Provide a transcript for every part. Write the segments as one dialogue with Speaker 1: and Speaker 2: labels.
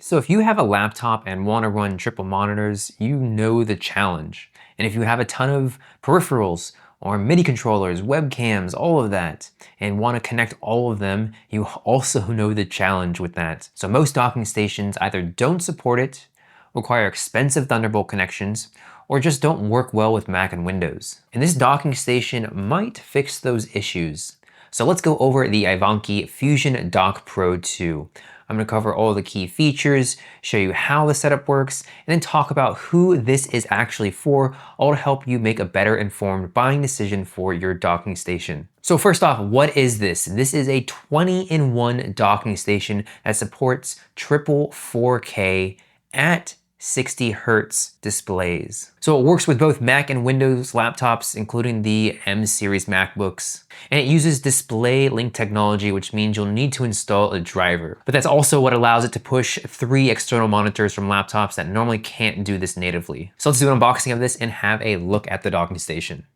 Speaker 1: So if you have a laptop and want to run triple monitors, you know the challenge. And if you have a ton of peripherals or MIDI controllers, webcams, all of that, and want to connect all of them, you also know the challenge with that. So most docking stations either don't support it, require expensive Thunderbolt connections, or just don't work well with Mac and Windows. And this docking station might fix those issues. So let's go over the iVANKY FusionDock Pro 2. I'm going to cover all the key features, show you how the setup works, and then talk about who this is actually for, all to help you make a better informed buying decision for your docking station. So first off, what is this? This is a 20-in-1 docking station that supports triple 4K at 60 Hz displays. So it works with both Mac and Windows laptops, including the M series MacBooks. And it uses DisplayLink technology, which means you'll need to install a driver. But that's also what allows it to push 3 external monitors from laptops that normally can't do this natively. So let's do an unboxing of this and have a look at the docking station.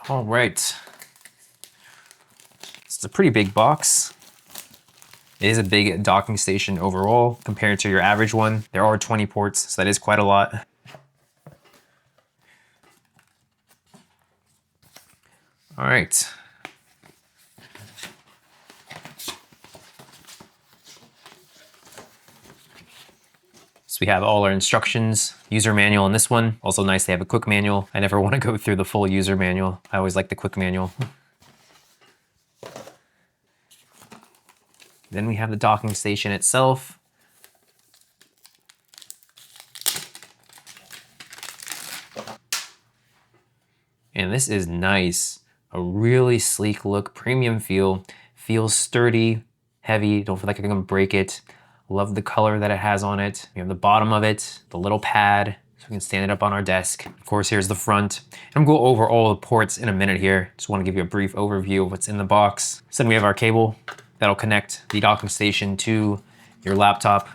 Speaker 1: All right. It's a pretty big box. It is a big docking station overall compared to your average one. There are 20 ports, so that is quite a lot. All right. So we have all our instructions, user manual in this one. Also nice they have a quick manual. I never want to go through the full user manual. I always like the quick manual. Then we have the docking station itself. And this is nice. A really sleek look, premium feel. Feels sturdy, heavy, don't feel like you're gonna break it. Love the color that it has on it. We have the bottom of it, the little pad, so we can stand it up on our desk. Of course, here's the front. I'm gonna go over all the ports in a minute here. Just wanna give you a brief overview of what's in the box. So then we have our cable that'll connect the docking station to your laptop.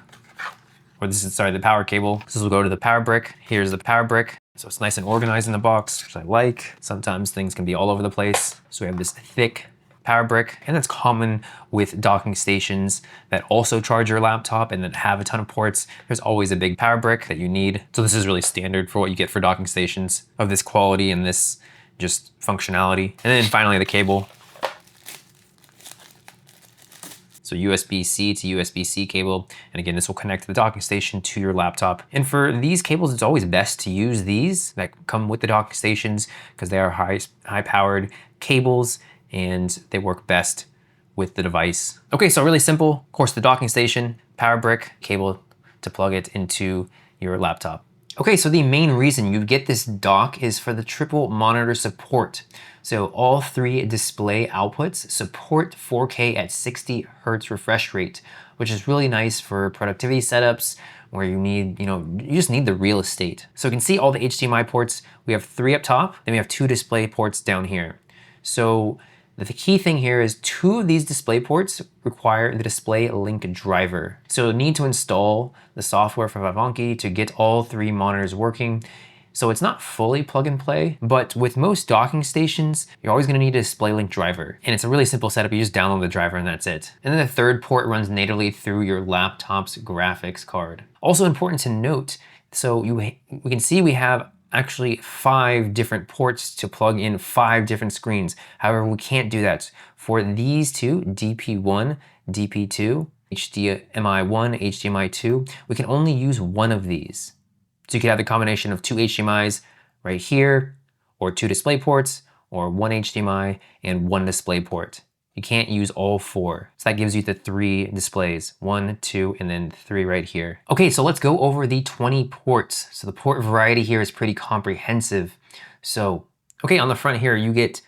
Speaker 1: Or this is, sorry, the power cable. This will go to the power brick. Here's the power brick. So it's nice and organized in the box, which I like. Sometimes things can be all over the place. So we have this thick power brick, and that's common with docking stations that also charge your laptop and that have a ton of ports. There's always a big power brick that you need. So this is really standard for what you get for docking stations of this quality and this just functionality. And then finally the cable. So USB-C to USB-C cable. And again, this will connect the docking station to your laptop. And for these cables, it's always best to use these that come with the docking stations because they are high-powered cables and they work best with the device. Okay, so really simple. Of course, the docking station, power brick, cable to plug it into your laptop. Okay, so the main reason you get this dock is for the triple monitor support. So all 3 display outputs support 4K at 60 Hz refresh rate, which is really nice for productivity setups where you need, you just need the real estate. So you can see all the HDMI ports. We have 3 up top, then we have 2 display ports down here. So the key thing here is 2 of these display ports require the DisplayLink driver. So you'll need to install the software from iVANKY to get all 3 monitors working. So it's not fully plug and play, but with most docking stations, you're always gonna need a DisplayLink driver. And it's a really simple setup. You just download the driver and that's it. And then the 3rd port runs natively through your laptop's graphics card. Also important to note, so we can see we have actually 5 different ports to plug in 5 different screens. However, we can't do that. For these 2, DP1, DP2, HDMI1, HDMI2, we can only use one of these. So you could have the combination of 2 HDMIs right here, or 2 display ports, or 1 HDMI and 1 display port. You can't use all 4. So that gives you the 3 displays, 1, 2, and then 3 right here. Okay, so let's go over the 20 ports. So the port variety here is pretty comprehensive. So, okay, on the front here, you get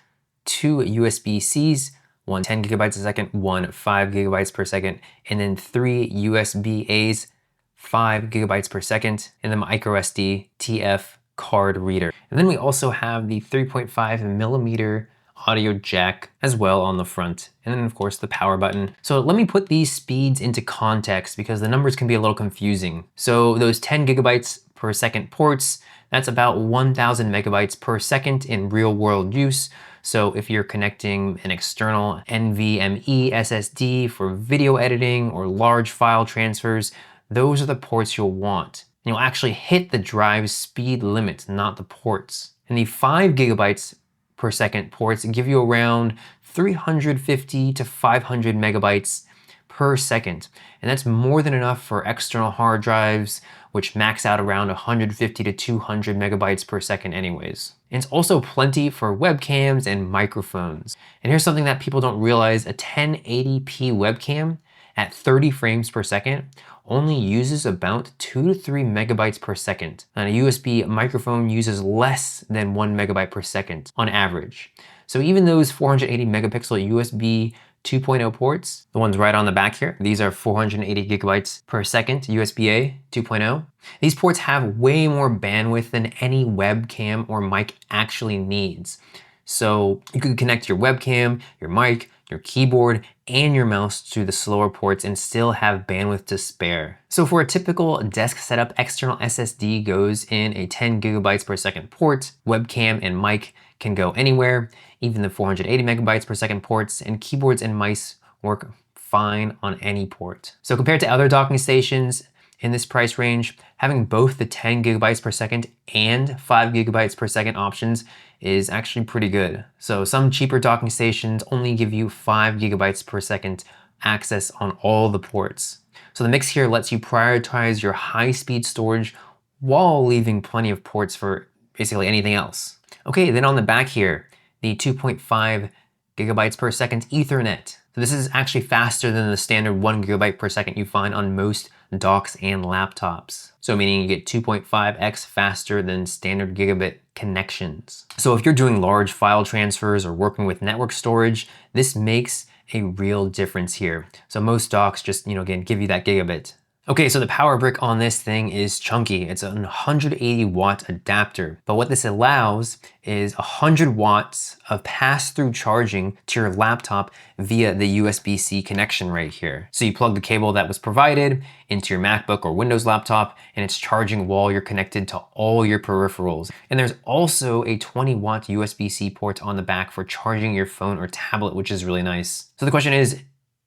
Speaker 1: 2 USB-Cs, one 10 gigabytes a second, one 5 gigabytes per second, and then 3 USB-As, 5 gigabytes per second, and the microSD TF card reader. And then we also have the 3.5 millimeter audio jack as well on the front. And then of course the power button. So let me put these speeds into context because the numbers can be a little confusing. So those 10 gigabytes per second ports, that's about 1000 megabytes per second in real world use. So if you're connecting an external NVMe SSD for video editing or large file transfers, those are the ports you'll want. And you'll actually hit the drive's speed limit, not the ports. And the 5 gigabytes per second ports give you around 350 to 500 megabytes per second. And that's more than enough for external hard drives, which max out around 150 to 200 megabytes per second anyways. And it's also plenty for webcams and microphones. And here's something that people don't realize: a 1080p webcam at 30 frames per second only uses about 2 to 3 megabytes per second. And a USB microphone uses less than 1 megabyte per second on average. So even those 480 megapixel USB 2.0 ports, the ones right on the back here, these are 480 gigabytes per second USBA 2.0. These ports have way more bandwidth than any webcam or mic actually needs. So you could connect your webcam, your mic, your keyboard, and your mouse to the slower ports and still have bandwidth to spare. So for a typical desk setup, external SSD goes in a 10 gigabytes per second port. Webcam and mic can go anywhere, even the 480 megabytes per second ports, and keyboards and mice work fine on any port. So compared to other docking stations in this price range, having both the 10 gigabytes per second and 5 gigabytes per second options is actually pretty good. So some cheaper docking stations only give you 5 gigabytes per second access on all the ports. So the mix here lets you prioritize your high-speed storage while leaving plenty of ports for basically anything else. Okay, then on the back here, the 2.5 gigabytes per second Ethernet. So this is actually faster than the standard 1 gigabyte per second you find on most docks and laptops. So meaning you get 2.5x faster than standard gigabit connections. So if you're doing large file transfers or working with network storage, this makes a real difference here. So most docks just, again, give you that gigabit. Okay, so the power brick on this thing is chunky. It's a 180 watt adapter, but what this allows is 100 watts of pass-through charging to your laptop via the USB-C connection right here. So you plug the cable that was provided into your MacBook or Windows laptop, and it's charging while you're connected to all your peripherals. And there's also a 20 watt USB-C port on the back for charging your phone or tablet, which is really nice. So the question is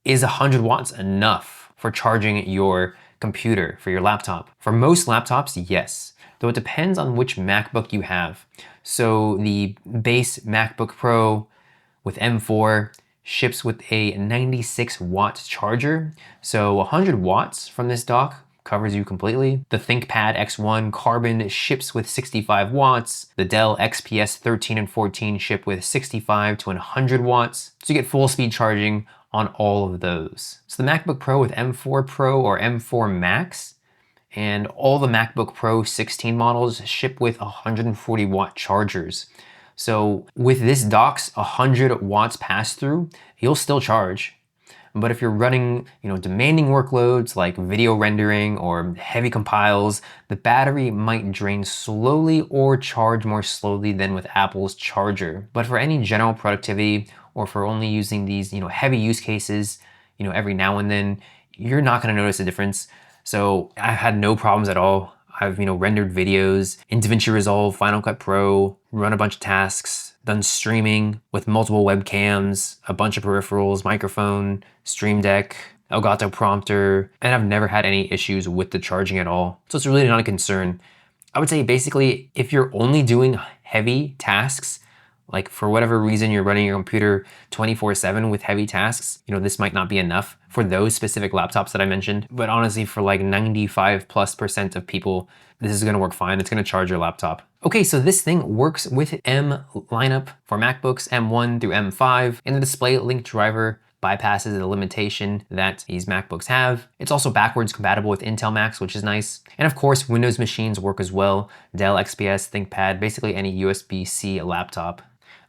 Speaker 1: 100 watts enough for charging your computer, for your laptop? For most laptops, yes, though it depends on which MacBook you have. So the base MacBook Pro with M4 ships with a 96 watt charger. So 100 watts from this dock covers you completely. The ThinkPad X1 Carbon ships with 65 watts. The Dell XPS 13 and 14 ship with 65 to 100 watts. So you get full speed charging on all of those. So the MacBook Pro with M4 Pro or M4 Max and all the MacBook Pro 16 models ship with 140 watt chargers. So with this dock's 100 watts pass through, you'll still charge. But if you're running, demanding workloads like video rendering or heavy compiles, the battery might drain slowly or charge more slowly than with Apple's charger. But for any general productivity or for only using these, heavy use cases, every now and then, you're not going to notice a difference. So I had no problems at all. I've, rendered videos in DaVinci Resolve, Final Cut Pro, run a bunch of tasks, done streaming with multiple webcams, a bunch of peripherals, microphone, Stream Deck, Elgato prompter, and I've never had any issues with the charging at all. So it's really not a concern. I would say basically, if you're only doing heavy tasks, like for whatever reason you're running your computer 24/7 with heavy tasks, this might not be enough for those specific laptops that I mentioned. But honestly, for like 95+% of people, this is gonna work fine. It's gonna charge your laptop. Okay, so this thing works with M lineup for MacBooks M1 through M5, and the DisplayLink driver bypasses the limitation that these MacBooks have. It's also backwards compatible with Intel Macs, which is nice. And of course, Windows machines work as well. Dell XPS, ThinkPad, basically any USB-C laptop.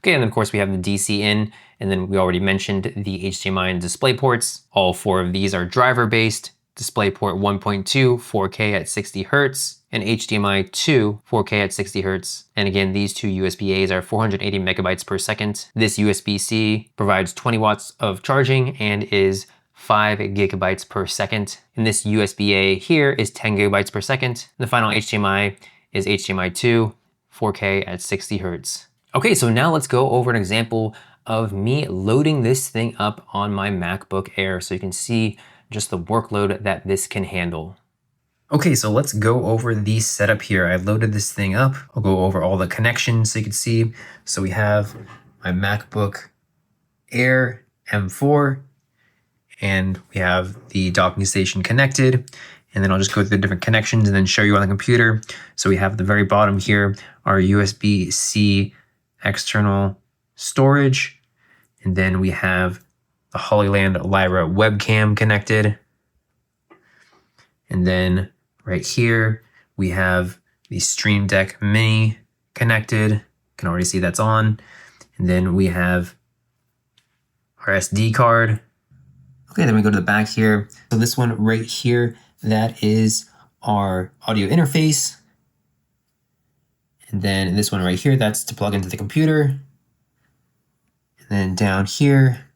Speaker 1: Okay, and then of course we have the DC in, and then we already mentioned the HDMI and display ports. All 4 of these are driver-based. DisplayPort 1.2, 4K at 60 Hertz, and HDMI 2, 4K at 60 Hertz. And again, these 2 USB-As are 480 megabytes per second. This USB-C provides 20 watts of charging and is 5 gigabytes per second. And this USB-A here is 10 gigabytes per second. The final HDMI is HDMI 2, 4K at 60 Hertz. Okay, so now let's go over an example of me loading this thing up on my MacBook Air so you can see just the workload that this can handle. Okay, so let's go over the setup here. I loaded this thing up. I'll go over all the connections so you can see. So we have my MacBook Air M4, and we have the docking station connected. And then I'll just go through the different connections and then show you on the computer. So we have at the very bottom here, our USB-C external storage. And then we have the 𝗕𝗘𝗙𝗢𝗪𝗓 webcam connected. And then right here, we have the Stream Deck Mini connected. You can already see that's on. And then we have our SD card. Okay, then we go to the back here. So this one right here, that is our audio interface. And then this one right here, that's to plug into the computer. And then down here,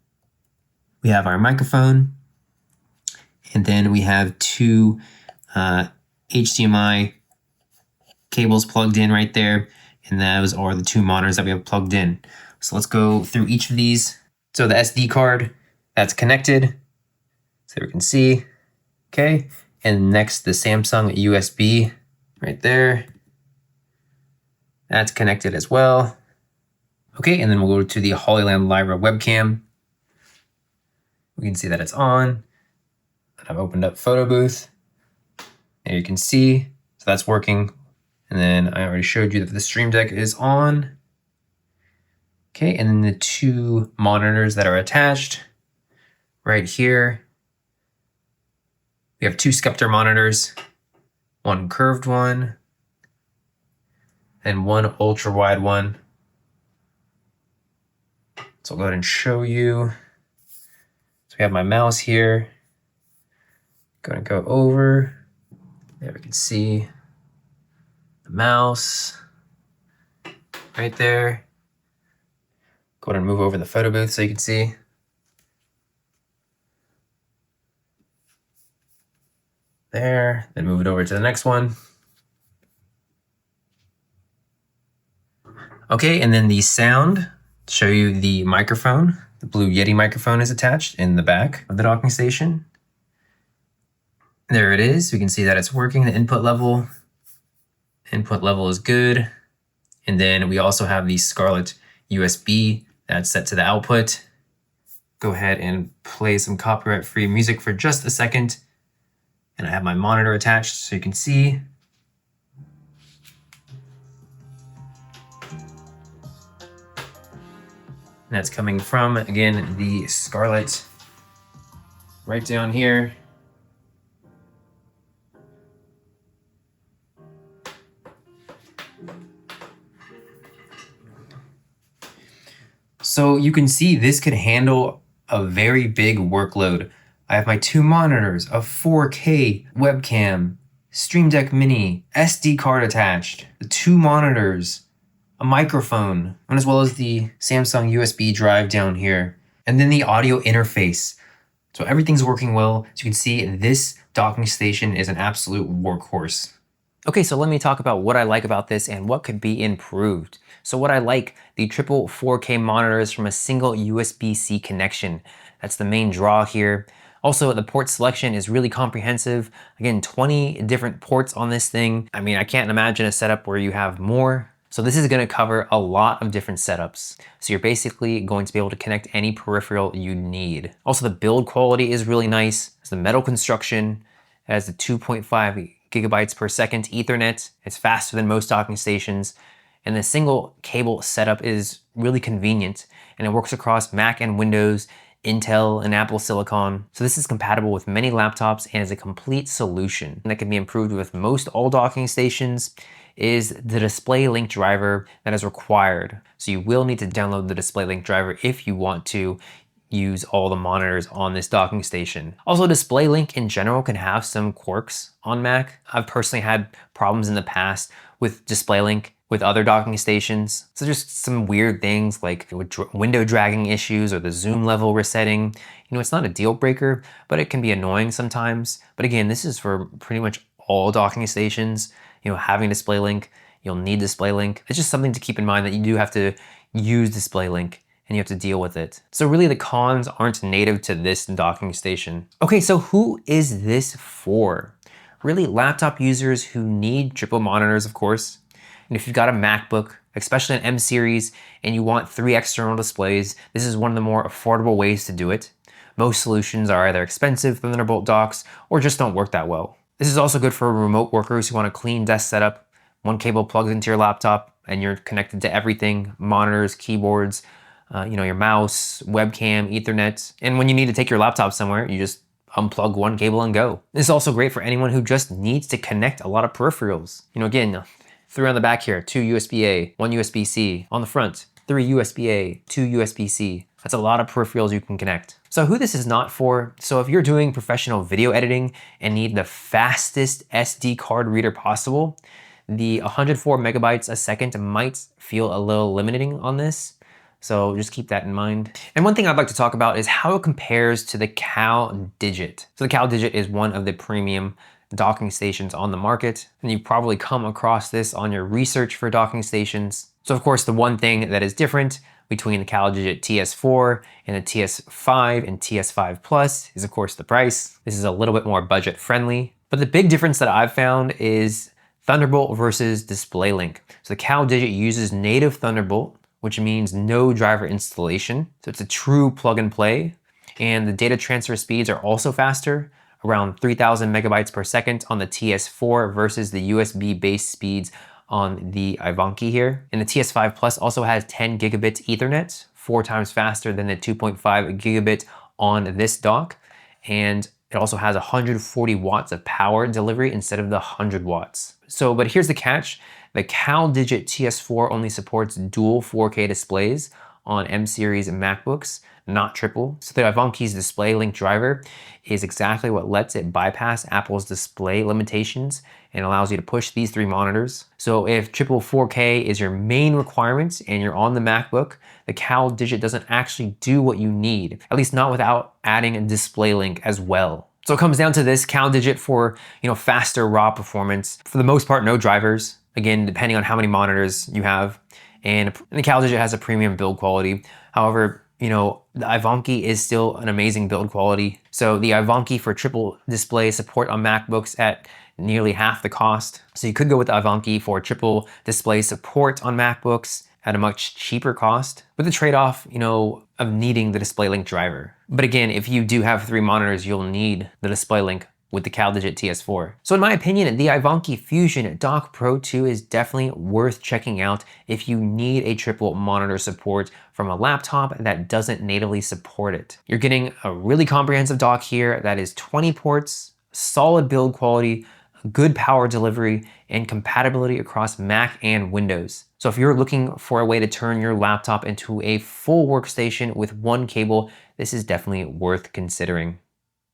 Speaker 1: we have our microphone. And then we have two HDMI cables plugged in right there. And those are the two monitors that we have plugged in. So let's go through each of these. So the SD card, that's connected. So we can see, okay. And next, the Samsung USB right there. That's connected as well. Okay, and then we'll go to the 𝗕𝗙𝗢𝗪𝗓 webcam. We can see that it's on. I've opened up Photo Booth. There you can see, so that's working. And then I already showed you that the Stream Deck is on. Okay, and then the two monitors that are attached right here. We have two Scepter monitors, one curved one, and one ultra wide one. So I'll go ahead and show you. So we have my mouse here. Going to go over. There we can see the mouse right there. Go ahead and move over the photo booth so you can see. There, then move it over to the next one. Okay, and then the sound, to show you the microphone. The blue Yeti microphone is attached in the back of the docking station. There it is. We can see that it's working, the input level. Input level is good. And then we also have the Scarlett USB that's set to the output. Go ahead and play some copyright-free music for just a second. And I have my monitor attached so you can see. And that's coming from, again, the Scarlett right down here. So you can see this could handle a very big workload. I have my two monitors, a 4K webcam, Stream Deck Mini, SD card attached, the two monitors, a microphone, and as well as the Samsung USB drive down here, and then the audio interface. So everything's working well. So you can see this docking station is an absolute workhorse. Okay, so let me talk about what I like about this and what could be improved. So what I like, the triple 4K monitors from a single USB-C connection. That's the main draw here. Also, the port selection is really comprehensive. Again, 20 different ports on this thing. I mean, I can't imagine a setup where you have more. So this is gonna cover a lot of different setups. So you're basically going to be able to connect any peripheral you need. Also, the build quality is really nice. It's the metal construction. It has the 2.5 gigabytes per second Ethernet. It's faster than most docking stations. And the single cable setup is really convenient, and it works across Mac and Windows, Intel and Apple Silicon. So this is compatible with many laptops and is a complete solution. And that can be improved with most all docking stations is the DisplayLink driver that is required. So you will need to download the DisplayLink driver if you want to use all the monitors on this docking station. Also, DisplayLink in general can have some quirks on Mac. I've personally had problems in the past with DisplayLink with other docking stations. So just some weird things like window dragging issues or the zoom level resetting. You know, it's not a deal breaker, but it can be annoying sometimes. But again, this is for pretty much all docking stations. You know, having DisplayLink, you'll need DisplayLink. It's just something to keep in mind that you do have to use DisplayLink and you have to deal with it. So really the cons aren't native to this docking station. Okay, so who is this for? really laptop users who need triple monitors, of course. And if you've got a MacBook, especially an M series, and you want 3 external displays, this is one of the more affordable ways to do it. Most solutions are either expensive Thunderbolt docks or just don't work that well. This is also good for remote workers who want a clean desk setup. One cable plugs into your laptop and you're connected to everything: monitors, keyboards, your mouse, webcam, Ethernet. And when you need to take your laptop somewhere, you just unplug one cable and go. This is also great for anyone who just needs to connect a lot of peripherals. Again, 3 on the back here, 2 USB-A, 1 USB-C. On the front, 3 USB-A, 2 USB-C. That's a lot of peripherals you can connect. So who this is not for, so if you're doing professional video editing and need the fastest SD card reader possible, the 104 megabytes a second might feel a little limiting on this. So just keep that in mind. And one thing I'd like to talk about is how it compares to the 𝗕𝗘𝗘𝗧𝗦. So the 𝗕𝗘𝗘𝗧𝗦 is one of the premium docking stations on the market, and you've probably come across this on your research for docking stations. So of course, the one thing that is different between the 𝗕𝗘𝗘𝗧𝗦 TS4 and the TS5 and TS5 Plus is of course the price. This is a little bit more budget friendly, but the big difference that I've found is Thunderbolt versus DisplayLink. So the 𝗕𝗘𝗘𝗧𝗦 uses native Thunderbolt, which means no driver installation. So it's a true plug and play, and the data transfer speeds are also faster, around 3,000 megabytes per second on the TS4 versus the USB-based speeds on the iVANKY here. And the TS5 Plus also has 10 gigabit Ethernet, 4 times faster than the 2.5 gigabit on this dock. And it also has 140 watts of power delivery instead of the 100 watts. So, but here's the catch. The 𝗕𝗘𝗘𝗧𝗦 TS4 only supports dual 4K displays on M series MacBooks, not triple. So the iVANKY's DisplayLink driver is exactly what lets it bypass Apple's display limitations and allows you to push these 3 monitors. So if triple 4K is your main requirement and you're on the MacBook, the 𝗕𝗘𝗘𝗧𝗦 doesn't actually do what you need, at least not without adding a DisplayLink as well. So it comes down to this 𝗕𝗘𝗘𝗧𝗦 for faster raw performance. For the most part, no drivers. Again, depending on how many monitors you have. And the 𝗕𝗘𝗘𝗧𝗦 has a premium build quality. However, the iVANKY is still an amazing build quality. So the iVANKY for triple display support on MacBooks at nearly half the cost. So you could go with the iVANKY for triple display support on MacBooks at a much cheaper cost, with the trade-off, of needing the DisplayLink driver. But again, if you do have 3 monitors, you'll need the DisplayLink with the 𝗕𝗘𝗧𝗦 TS4. So in my opinion, the iVANKY FusionDock Pro 2 is definitely worth checking out if you need a triple monitor support from a laptop that doesn't natively support it. You're getting a really comprehensive dock here that is 20 ports, solid build quality, good power delivery, and compatibility across Mac and Windows. So if you're looking for a way to turn your laptop into a full workstation with one cable, this is definitely worth considering.